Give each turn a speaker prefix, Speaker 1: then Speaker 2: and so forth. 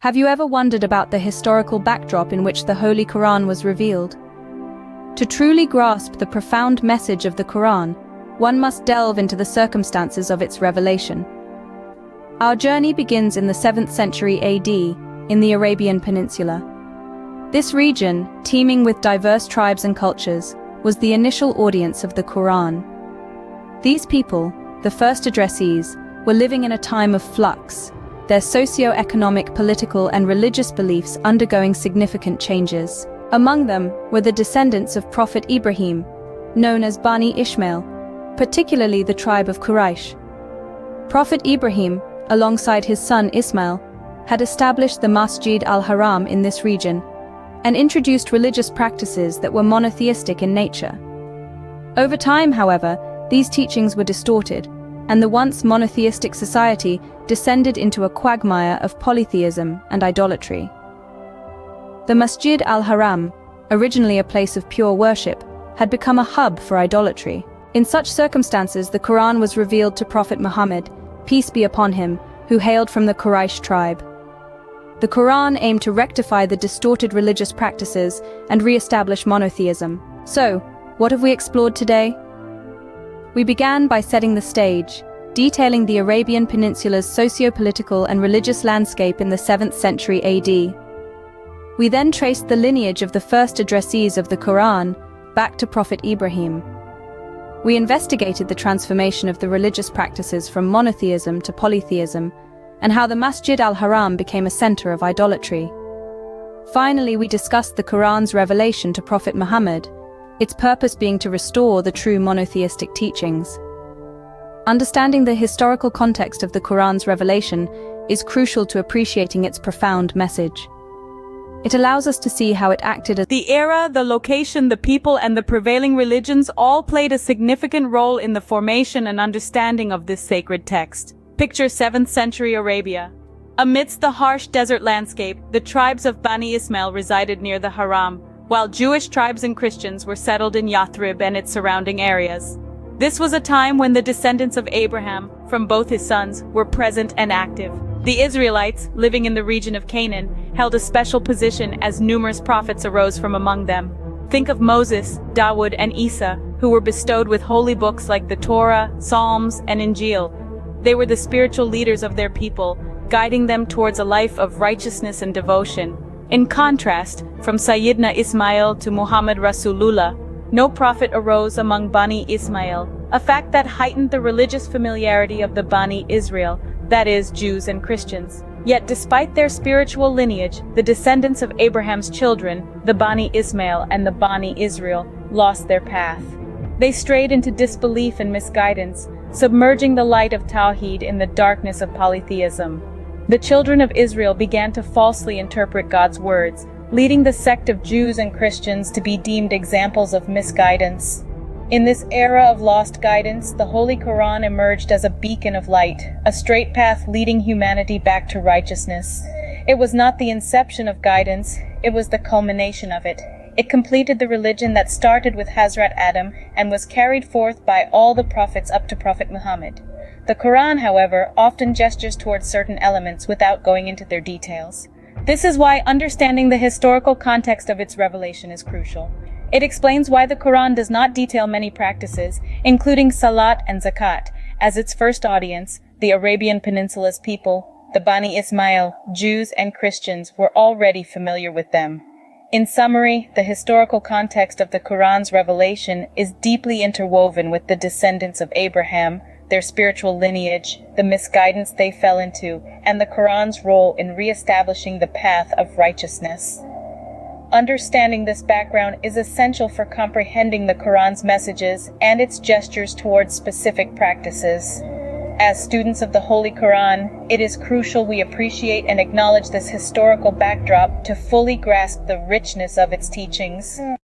Speaker 1: Have you ever wondered about the historical backdrop in which the Holy Qur'an was revealed? To truly grasp the profound message of the Qur'an, one must delve into the circumstances of its revelation. Our journey begins in the 7th century AD, in the Arabian Peninsula. This region, teeming with diverse tribes and cultures, was the initial audience of the Qur'an. These people, the first addressees, were living in a time of flux, their socio-economic, political, and religious beliefs undergoing significant changes. Among them were the descendants of Prophet Ibrahim, known as Bani Ishmael, particularly the tribe of Quraysh. Prophet Ibrahim, alongside his son Ismail, had established the Masjid al-Haram in this region and introduced religious practices that were monotheistic in nature. Over time, however, these teachings were distorted, and the once monotheistic society descended into a quagmire of polytheism and idolatry. The Masjid al-Haram, originally a place of pure worship, had become a hub for idolatry. In such circumstances, the Qur'an was revealed to Prophet Muhammad, peace be upon him, who hailed from the Quraysh tribe. The Qur'an aimed to rectify the distorted religious practices and re-establish monotheism. So, what have we explored today? We began by setting the stage, detailing the Arabian Peninsula's socio-political and religious landscape in the 7th century AD. We then traced the lineage of the first addressees of the Qur'an back to Prophet Ibrahim. We investigated the transformation of the religious practices from monotheism to polytheism, and how the Masjid al-Haram became a center of idolatry. Finally, we discussed the Qur'an's revelation to Prophet Muhammad, its purpose being to restore the true monotheistic teachings. Understanding the historical context of the Qur'an's revelation is crucial to appreciating its profound message. It allows us to see how it acted as
Speaker 2: the era, the location, the people, and the prevailing religions all played a significant role in the formation and understanding of this sacred text. Picture 7th century Arabia. Amidst the harsh desert landscape, the tribes of Bani Ismail resided near the Haram, while Jewish tribes and Christians were settled in Yathrib and its surrounding areas. This was a time when the descendants of Abraham, from both his sons, were present and active. The Israelites, living in the region of Canaan, held a special position as numerous prophets arose from among them. Think of Moses, Dawood, and Isa, who were bestowed with holy books like the Torah, Psalms, and Injil. They were the spiritual leaders of their people, guiding them towards a life of righteousness and devotion. In contrast, from Sayyidina Ismail to Muhammad Rasulullah, no prophet arose among Bani Ismail, a fact that heightened the religious familiarity of the Bani Israel, that is, Jews and Christians. Yet despite their spiritual lineage, the descendants of Abraham's children, the Bani Ismail and the Bani Israel, lost their path. They strayed into disbelief and misguidance, submerging the light of Tawheed in the darkness of polytheism. The children of Israel began to falsely interpret God's words, leading the sect of Jews and Christians to be deemed examples of misguidance. In this era of lost guidance, the Holy Qur'an emerged as a beacon of light, a straight path leading humanity back to righteousness. It was not the inception of guidance, it was the culmination of it. It completed the religion that started with Hazrat Adam and was carried forth by all the prophets up to Prophet Muhammad. The Qur'an, however, often gestures towards certain elements without going into their details. This is why understanding the historical context of its revelation is crucial. It explains why the Qur'an does not detail many practices, including Salat and Zakat, as its first audience, the Arabian Peninsula's people, the Bani Ismail, Jews and Christians, were already familiar with them. In summary, the historical context of the Qur'an's revelation is deeply interwoven with the descendants of Abraham, their spiritual lineage, the misguidance they fell into, and the Qur'an's role in re-establishing the path of righteousness. Understanding this background is essential for comprehending the Qur'an's messages and its gestures towards specific practices. As students of the Holy Qur'an, it is crucial we appreciate and acknowledge this historical backdrop to fully grasp the richness of its teachings.